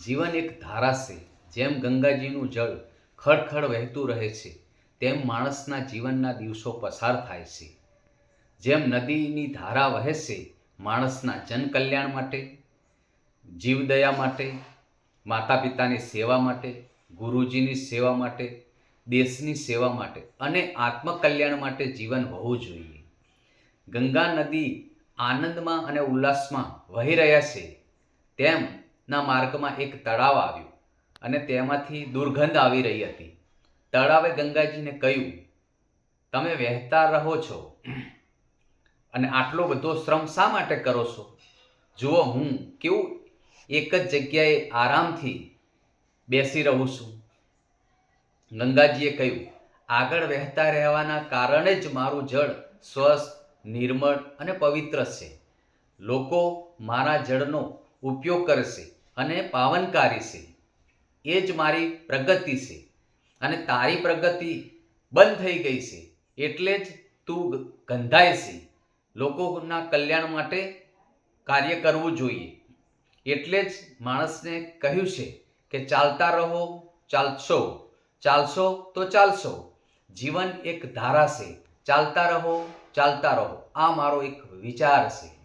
જીવન એક ધારા છે. જેમ ગંગાજીનું જળ ખડખડ વહેતું રહે છે, તેમ માણસના જીવનના દિવસો પસાર થાય છે. જેમ નદીની ધારા વહે છે, માણસના જનકલ્યાણ માટે, જીવદયા માટે, માતા પિતાની સેવા માટે, ગુરુજીની સેવા માટે, દેશની સેવા માટે અને આત્મકલ્યાણ માટે જીવન હોવું જોઈએ. ગંગા નદી આનંદમાં અને ઉલ્લાસમાં વહી રહ્યા છે, તેમના માર્ગમાં એક તળાવ આવ્યું અને તેમાંથી દુર્ગંધ આવી રહી હતી. તળાવે ગંગાજીને કહ્યું, તમે વહેતા રહો છો અને આટલો બધો શ્રમ શા માટે કરો છો? જુઓ, હું કેવું એક જ જગ્યાએ આરામથી બેસી રહું છું. ગંગાજીએ કહ્યું, આગળ વહેતા રહેવાના કારણે જ મારું જળ સ્વસ્થ, નિર્મળ અને પવિત્ર છે. લોકો મારા જળનો ઉપયોગ કરશે અને પાવનકારી છે. એ જ મારી પ્રગતિ છે. અને તારી પ્રગતિ બંધ થઈ ગઈ છે, એટલે જ તું ગંધાય છે. લોકોના કલ્યાણ માટે કાર્ય કરવું જોઈએ. એટલે જ માણસને કહ્યું છે કે ચાલતા રહો, ચાલશો, ચાલશો તો ચાલશો. જીવન એક ધારા છે. ચાલતા રહો, ચાલતા રહો. આ મારો એક વિચાર છે.